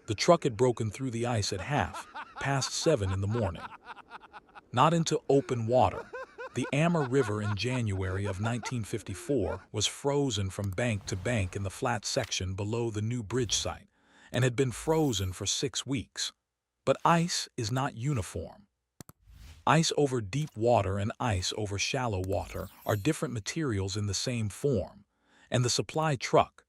The truck had broken through the ice at past 7 in the morning. Not into open water. The Ammer River in January of 1954 was frozen from bank to bank in the flat section below the new bridge site, and had been frozen for 6 weeks. But ice is not uniform. Ice over deep water and ice over shallow water are different materials in the same form, and the supply truck,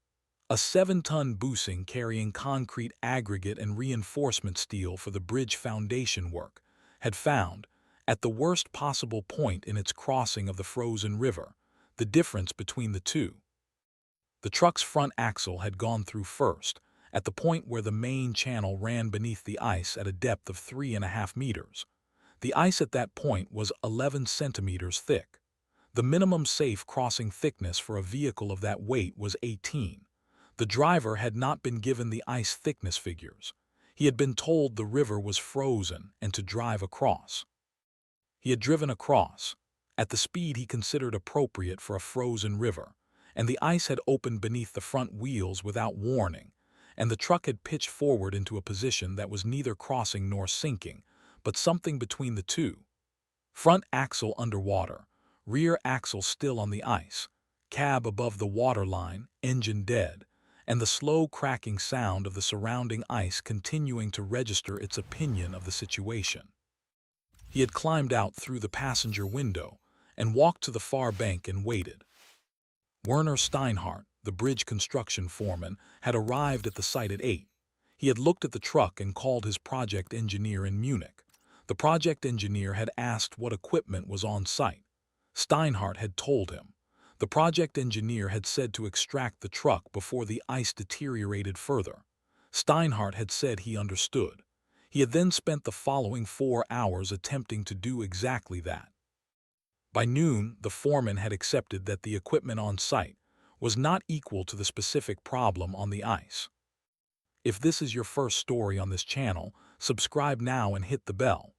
a 7-ton boosing carrying concrete aggregate and reinforcement steel for the bridge foundation work, had found, at the worst possible point in its crossing of the frozen river, the difference between the two. The truck's front axle had gone through first, at the point where the main channel ran beneath the ice at a depth of 3.5 meters. The ice at that point was 11 centimeters thick. The minimum safe crossing thickness for a vehicle of that weight was 18. The driver had not been given the ice thickness figures. He had been told the river was frozen and to drive across. He had driven across, at the speed he considered appropriate for a frozen river, and the ice had opened beneath the front wheels without warning, and the truck had pitched forward into a position that was neither crossing nor sinking, but something between the two. Front axle underwater, rear axle still on the ice, cab above the waterline, engine dead, and the slow cracking sound of the surrounding ice continuing to register its opinion of the situation. He had climbed out through the passenger window and walked to the far bank and waited. Werner Steinhardt, the bridge construction foreman, had arrived at the site at 8. He had looked at the truck and called his project engineer in Munich. The project engineer had asked what equipment was on site. Steinhardt had told him. The project engineer had said to extract the truck before the ice deteriorated further. Steinhardt had said he understood. He had then spent the following 4 hours attempting to do exactly that. By noon, the foreman had accepted that the equipment on site was not equal to the specific problem on the ice. If this is your first story on this channel, subscribe now and hit the bell.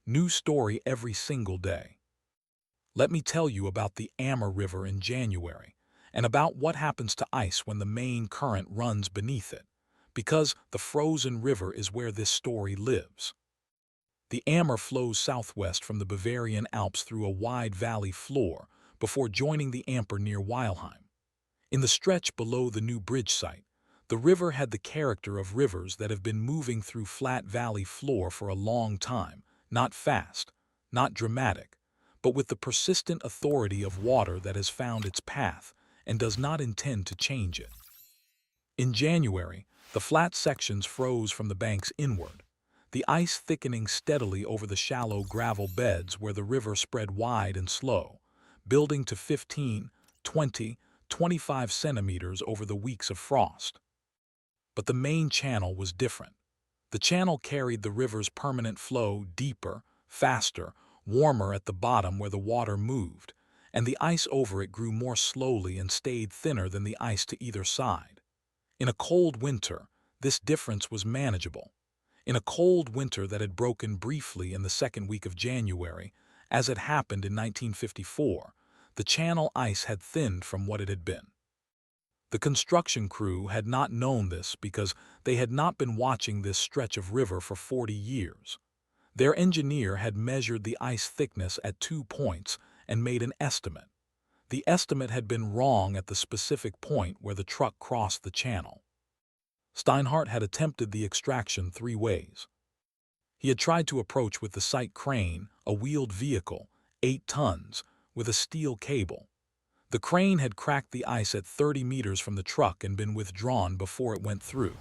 New story every single day. Let me tell you about the Ammer River in January, and about what happens to ice when the main current runs beneath it, because the frozen river is where this story lives. The Ammer flows southwest from the Bavarian Alps through a wide valley floor before joining the Amper near Weilheim. In the stretch below the new bridge site, the river had the character of rivers that have been moving through flat valley floor for a long time, not fast, not dramatic, but with the persistent authority of water that has found its path and does not intend to change it. In January, the flat sections froze from the banks inward, the ice thickening steadily over the shallow gravel beds where the river spread wide and slow, building to 15, 20, 25 centimeters over the weeks of frost. But the main channel was different. The channel carried the river's permanent flow deeper, faster, warmer at the bottom where the water moved, and the ice over it grew more slowly and stayed thinner than the ice to either side. In a cold winter, this difference was manageable. In a cold winter that had broken briefly in the second week of January, as had happened in 1954, the channel ice had thinned from what it had been. The construction crew had not known this because they had not been watching this stretch of river for 40 years. Their engineer had measured the ice thickness at 2 points and made an estimate. The estimate had been wrong at the specific point where the truck crossed the channel. Steinhardt had attempted the extraction 3 ways. He had tried to approach with the site crane, a wheeled vehicle, 8 tons, with a steel cable. The crane had cracked the ice at 30 meters from the truck and been withdrawn before it went through.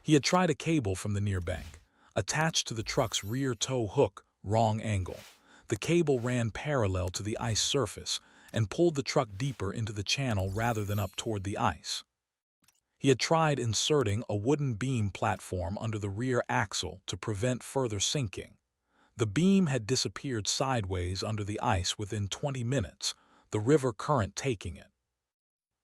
He had tried a cable from the near bank, attached to the truck's rear tow hook, wrong angle. The cable ran parallel to the ice surface and pulled the truck deeper into the channel rather than up toward the ice. He had tried inserting a wooden beam platform under the rear axle to prevent further sinking. The beam had disappeared sideways under the ice within 20 minutes, the river current taking it.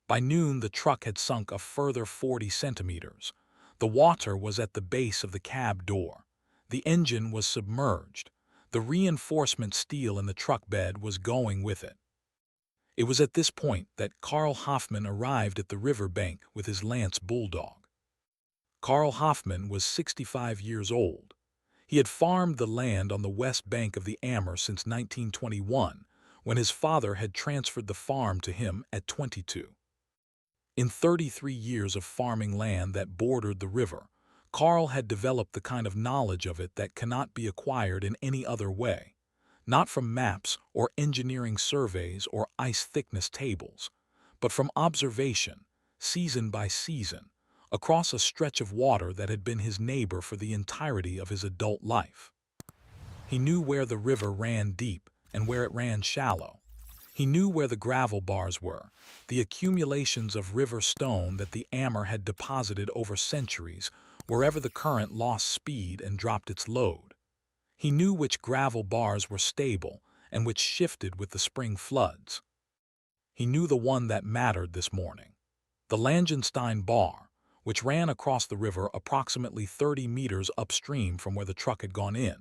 By noon, the truck had sunk a further 40 centimeters. The water was at the base of the cab door. The engine was submerged. The reinforcement steel in the truck bed was going with it. It was at this point that Karl Hofmann arrived at the river bank with his Lanz Bulldog. Karl Hofmann was 65 years old. He had farmed the land on the west bank of the Ammer since 1921, when his father had transferred the farm to him at 22. In 33 years of farming land that bordered the river, Karl had developed the kind of knowledge of it that cannot be acquired in any other way, not from maps or engineering surveys or ice thickness tables, but from observation, season by season, across a stretch of water that had been his neighbor for the entirety of his adult life. He knew where the river ran deep and where it ran shallow. He knew where the gravel bars were, the accumulations of river stone that the Ammer had deposited over centuries wherever the current lost speed and dropped its load. He knew which gravel bars were stable and which shifted with the spring floods. He knew the one that mattered this morning, the Langenstein bar, which ran across the river approximately 30 meters upstream from where the truck had gone in,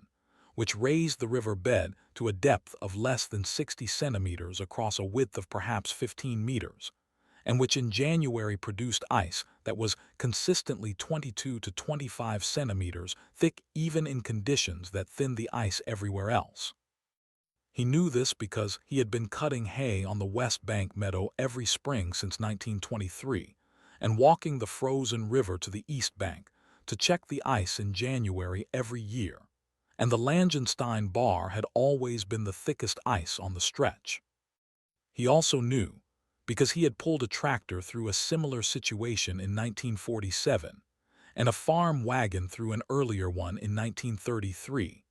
which raised the river bed to a depth of less than 60 centimeters across a width of perhaps 15 meters, and which in January produced ice that was consistently 22 to 25 centimeters thick even in conditions that thinned the ice everywhere else. He knew this because he had been cutting hay on the West Bank meadow every spring since 1923, and walking the frozen river to the East Bank to check the ice in January every year, and the Langenstein bar had always been the thickest ice on the stretch. He also knew, because he had pulled a tractor through a similar situation in 1947, and a farm wagon through an earlier one in 1933,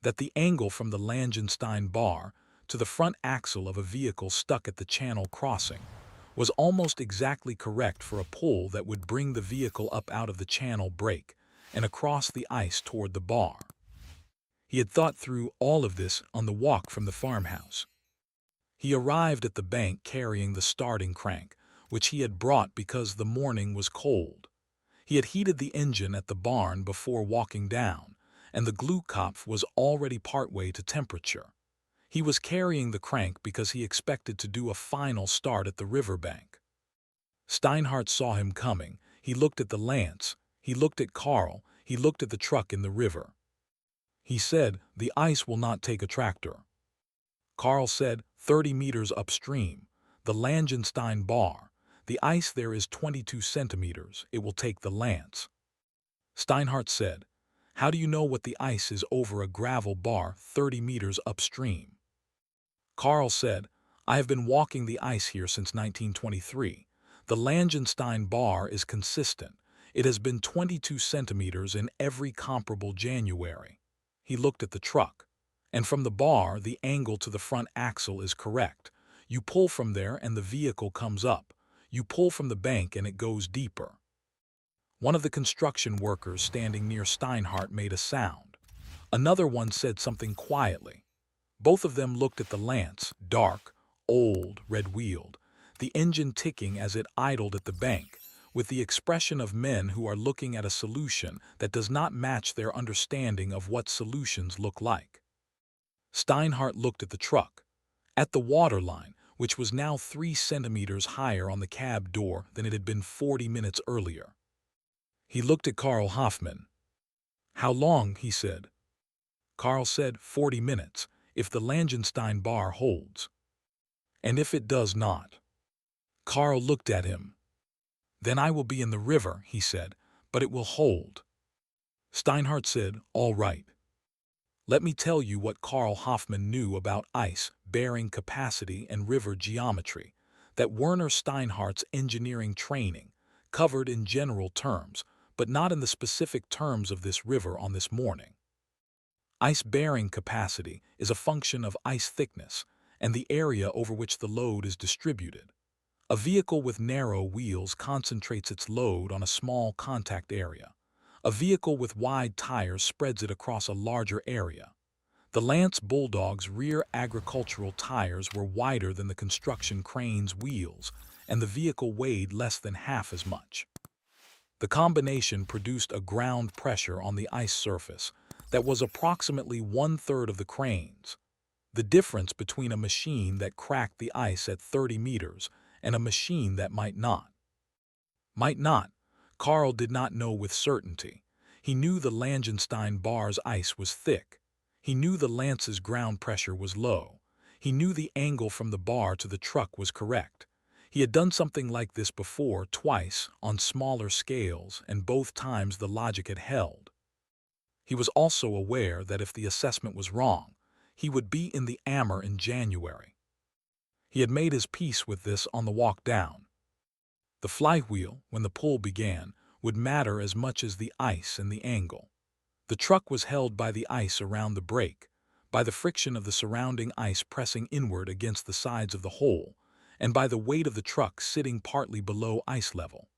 that the angle from the Langenstein bar to the front axle of a vehicle stuck at the channel crossing was almost exactly correct for a pull that would bring the vehicle up out of the channel break and across the ice toward the bar. He had thought through all of this on the walk from the farmhouse. He arrived at the bank carrying the starting crank, which he had brought because the morning was cold. He had heated the engine at the barn before walking down, and the glue kopf was already partway to temperature. He was carrying the crank because he expected to do a final start at the riverbank. Steinhardt saw him coming. He looked at the Lanz, he looked at Karl, he looked at the truck in the river. He said, "The ice will not take a tractor." Karl said, 30 meters upstream, the Langenstein bar. The ice there is 22 centimeters. It will take the Lanz. Steinhardt said, "How do you know what the ice is over a gravel bar 30 meters upstream?" Karl said, "I have been walking the ice here since 1923. The Langenstein bar is consistent. It has been 22 centimeters in every comparable January." He looked at the truck. "And from the bar, the angle to the front axle is correct. You pull from there and the vehicle comes up. You pull from the bank and it goes deeper." One of the construction workers standing near Steinhardt made a sound. Another one said something quietly. Both of them looked at the Lanz, dark, old, red-wheeled, the engine ticking as it idled at the bank, with the expression of men who are looking at a solution that does not match their understanding of what solutions look like. Steinhardt looked at the truck, at the waterline, which was now 3 centimeters higher on the cab door than it had been 40 minutes earlier. He looked at Karl Hofmann. "How long?" he said. Karl said, 40 minutes, if the Langenstein bar holds." "And if it does not?" Karl looked at him. "Then I will be in the river," he said, "but it will hold." Steinhardt said, "All right." Let me tell you what Karl Hofmann knew about ice, bearing capacity, and river geometry, that Werner Steinhardt's engineering training covered in general terms, but not in the specific terms of this river on this morning. Ice-bearing capacity is a function of ice thickness and the area over which the load is distributed. A vehicle with narrow wheels concentrates its load on a small contact area. A vehicle with wide tires spreads it across a larger area. The Lanz Bulldog's rear agricultural tires were wider than the construction crane's wheels, and the vehicle weighed less than half as much. The combination produced a ground pressure on the ice surface that was approximately 1/3 of the crane's. The difference between a machine that cracked the ice at 30 meters and a machine that might not. Might not, Karl did not know with certainty. He knew the Langenstein bar's ice was thick. He knew the Lance's ground pressure was low. He knew the angle from the bar to the truck was correct. He had done something like this before, twice, on smaller scales, and both times the logic had held. He was also aware that if the assessment was wrong, he would be in the Ammer in January. He had made his peace with this on the walk down. The flywheel, when the pull began, would matter as much as the ice and the angle. The truck was held by the ice around the brake, by the friction of the surrounding ice pressing inward against the sides of the hole, and by the weight of the truck sitting partly below ice level.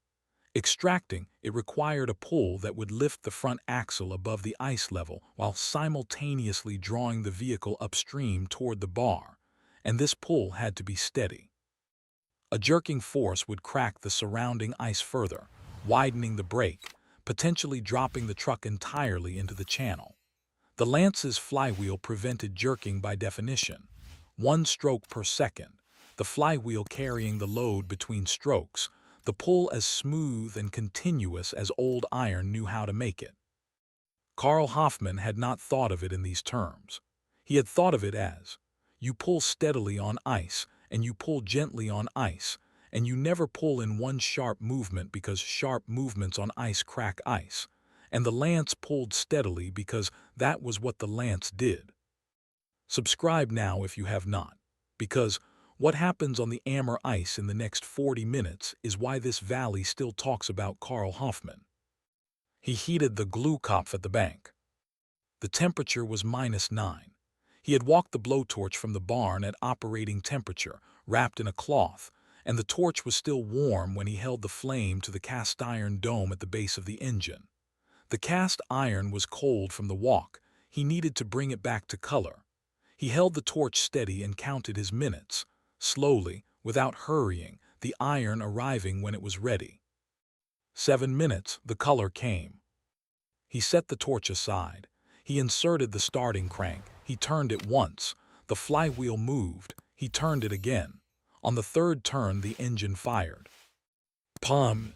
Extracting, it required a pull that would lift the front axle above the ice level while simultaneously drawing the vehicle upstream toward the bar, and this pull had to be steady. A jerking force would crack the surrounding ice further, widening the brake, potentially dropping the truck entirely into the channel. The Lance's flywheel prevented jerking by definition. 1 stroke per second, the flywheel carrying the load between strokes, the pull as smooth and continuous as old iron knew how to make it. Karl Hofmann had not thought of it in these terms. He had thought of it as, you pull steadily on ice, and you pull gently on ice, and you never pull in one sharp movement because sharp movements on ice crack ice, and the Lance pulled steadily because that was what the Lance did. Subscribe now if you have not, because what happens on the Ammer ice in the next 40 minutes is why this valley still talks about Karl Hofmann. He heated the glue kopf at the bank. The temperature was -9. He had walked the blowtorch from the barn at operating temperature, wrapped in a cloth, and the torch was still warm when he held the flame to the cast iron dome at the base of the engine. The cast iron was cold from the walk. He needed to bring it back to color. He held the torch steady and counted his minutes, slowly, without hurrying, the iron arriving when it was ready. 7 minutes, the color came. He set the torch aside. He inserted the starting crank. He turned it once. The flywheel moved. He turned it again. On the third turn, the engine fired. Pum!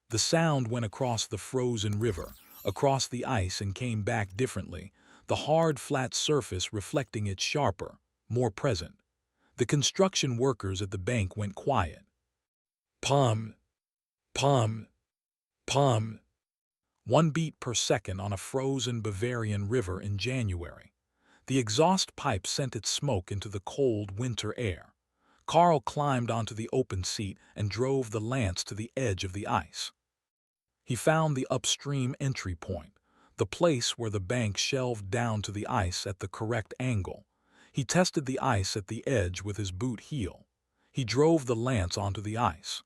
The sound went across the frozen river, across the ice, and came back differently, the hard, flat surface reflecting it sharper, more present. The construction workers at the bank went quiet. Pum! Pum! Pum! 1 beat per second on a frozen Bavarian river in January. The exhaust pipe sent its smoke into the cold winter air. Karl climbed onto the open seat and drove the Lance to the edge of the ice. He found the upstream entry point, the place where the bank shelved down to the ice at the correct angle. He tested the ice at the edge with his boot heel. He drove the Lance onto the ice.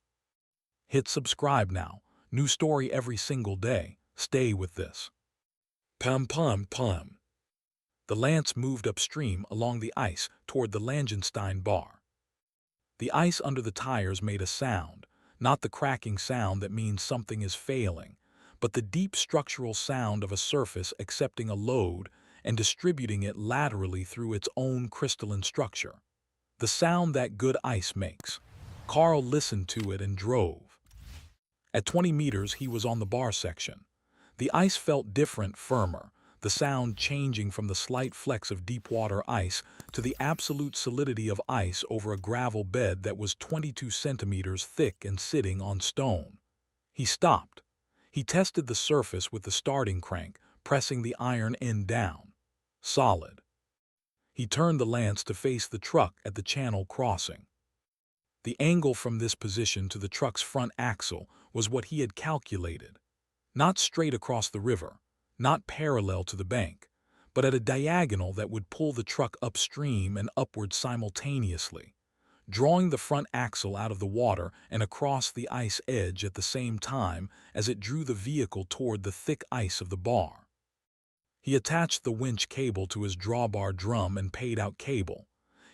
Hit subscribe now. New story every single day. Stay with this. Pum pum pum. The Lance moved upstream along the ice toward the Langenstein bar. The ice under the tires made a sound, not the cracking sound that means something is failing, but the deep structural sound of a surface accepting a load and distributing it laterally through its own crystalline structure. The sound that good ice makes. Karl listened to it and drove. At 20 meters, he was on the bar section. The ice felt different, firmer, the sound changing from the slight flecks of deep-water ice to the absolute solidity of ice over a gravel bed that was 22 centimeters thick and sitting on stone. He stopped. He tested the surface with the starting crank, pressing the iron end down. Solid. He turned the Lance to face the truck at the channel crossing. The angle from this position to the truck's front axle was what he had calculated. Not straight across the river, not parallel to the bank, but at a diagonal that would pull the truck upstream and upward simultaneously, drawing the front axle out of the water and across the ice edge at the same time as it drew the vehicle toward the thick ice of the bar. He attached the winch cable to his drawbar drum and paid out cable.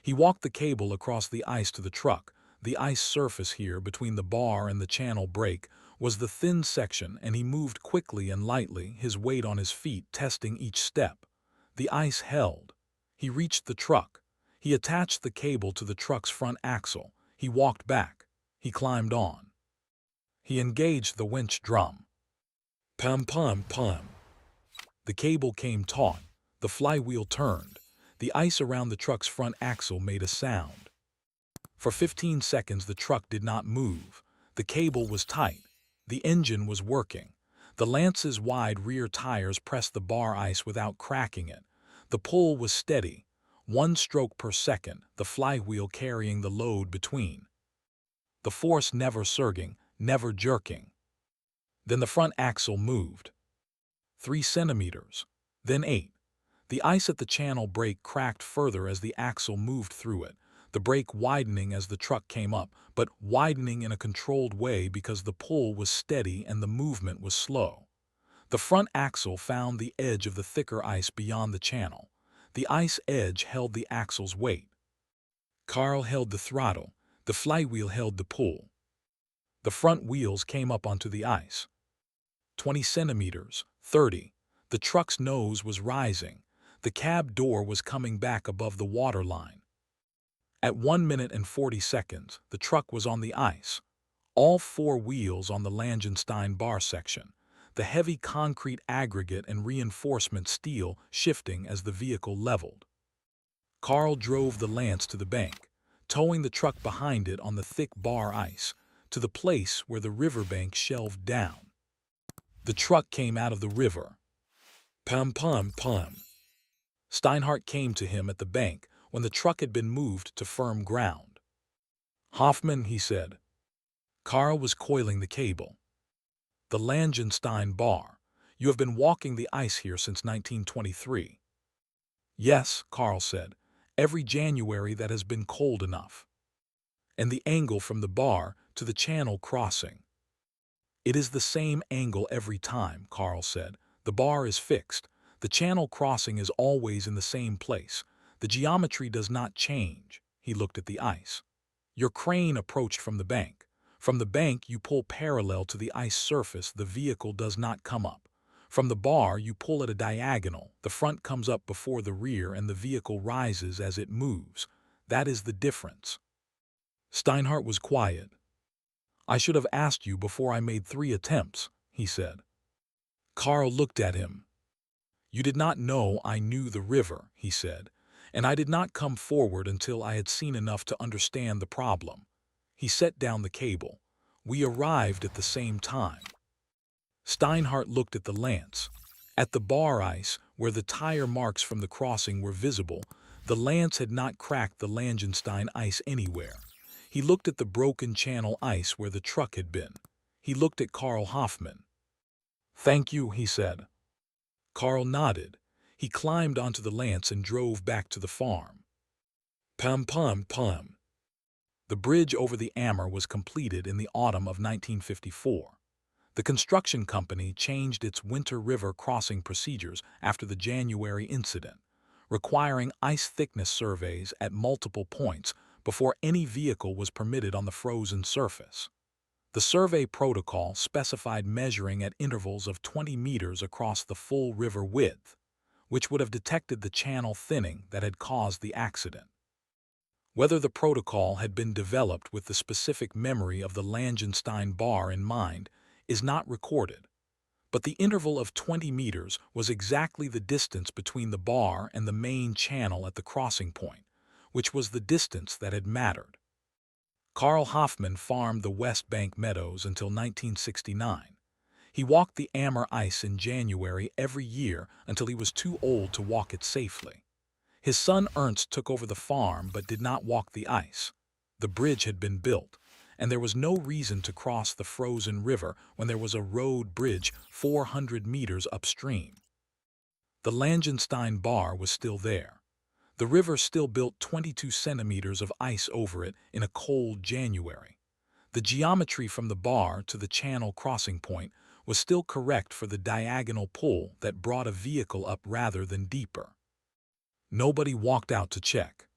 He walked the cable across the ice to the truck. The ice surface here between the bar and the channel brake was the thin section, and he moved quickly and lightly, his weight on his feet, testing each step. The ice held. He reached the truck. He attached the cable to the truck's front axle. He walked back. He climbed on. He engaged the winch drum. Pum pum pum. The cable came taut, the flywheel turned, the ice around the truck's front axle made a sound. For 15 seconds the truck did not move. The cable was tight. The engine was working. The Lance's wide rear tires pressed the bar ice without cracking it. The pull was steady, 1 stroke per second, the flywheel carrying the load between. The force never surging, never jerking. Then the front axle moved. 3 centimeters, then 8. The ice at the channel brake cracked further as the axle moved through it, the brake widening as the truck came up, but widening in a controlled way because the pull was steady and the movement was slow. The front axle found the edge of the thicker ice beyond the channel. The ice edge held the axle's weight. Karl held the throttle. The flywheel held the pull. The front wheels came up onto the ice. 20 centimeters, 30. The truck's nose was rising. The cab door was coming back above the waterline. At 1 minute and 40 seconds, the truck was on the ice. All 4 wheels on the Langenstein bar section. The heavy concrete aggregate and reinforcement steel shifting as the vehicle leveled. Karl drove the Lance to the bank, towing the truck behind it on the thick bar ice, to the place where the riverbank shelved down. The truck came out of the river. Pum pum pum. Steinhardt came to him at the bank when the truck had been moved to firm ground. "Hofmann," he said. Karl was coiling the cable. "The Langenstein bar. You have been walking the ice here since 1923. "Yes," Karl said, "every January that has been cold enough." "And the angle from the bar to the channel crossing?" "It is the same angle every time," Karl said. "The bar is fixed. The channel crossing is always in the same place. The geometry does not change." He looked at the ice. "Your crane approached from the bank. From the bank you pull parallel to the ice surface, the vehicle does not come up. From the bar you pull at a diagonal, the front comes up before the rear and the vehicle rises as it moves. That is the difference." Steinhardt was quiet. "I should have asked you before I made 3 attempts," he said. Karl looked at him. "You did not know I knew the river," he said, "and I did not come forward until I had seen enough to understand the problem." He set down the cable. "We arrived at the same time." Steinhardt looked at the Lance. At the bar ice, where the tire marks from the crossing were visible, the Lance had not cracked the Langenstein ice anywhere. He looked at the broken channel ice where the truck had been. He looked at Karl Hofmann. "Thank you," he said. Karl nodded. He climbed onto the Lance and drove back to the farm. Pum pum pum. The bridge over the Ammer was completed in the autumn of 1954. The construction company changed its winter river crossing procedures after the January incident, requiring ice thickness surveys at multiple points before any vehicle was permitted on the frozen surface. The survey protocol specified measuring at intervals of 20 meters across the full river width, which would have detected the channel thinning that had caused the accident. Whether the protocol had been developed with the specific memory of the Langenstein bar in mind is not recorded, but the interval of 20 meters was exactly the distance between the bar and the main channel at the crossing point, which was the distance that had mattered. Karl Hofmann farmed the West Bank meadows until 1969. He walked the Ammer ice in January every year until he was too old to walk it safely. His son Ernst took over the farm but did not walk the ice. The bridge had been built, and there was no reason to cross the frozen river when there was a road bridge 400 meters upstream. The Langenstein bar was still there. The river still built 22 centimeters of ice over it in a cold January. The geometry from the bar to the channel crossing point was still correct for the diagonal pull that brought a vehicle up rather than deeper. Nobody walked out to check.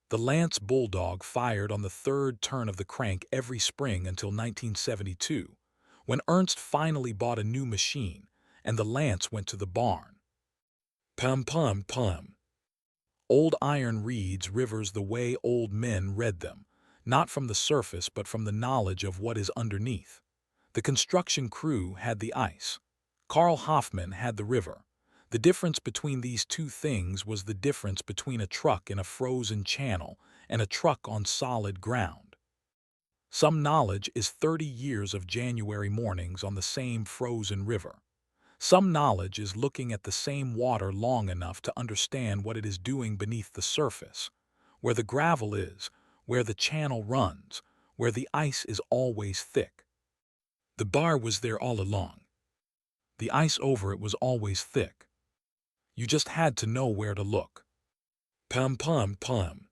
The Lanz Bulldog fired on the 3rd turn of the crank every spring until 1972, when Ernst finally bought a new machine and the Lance went to the barn. Pum pum pum. Old iron reads rivers the way old men read them, not from the surface but from the knowledge of what is underneath. The construction crew had the ice. Karl Hofmann had the river. The difference between these two things was the difference between a truck in a frozen channel and a truck on solid ground. Some knowledge is 30 years of January mornings on the same frozen river. Some knowledge is looking at the same water long enough to understand what it is doing beneath the surface, where the gravel is, where the channel runs, where the ice is always thick. The bar was there all along. The ice over it was always thick. You just had to know where to look. Pum pum pum.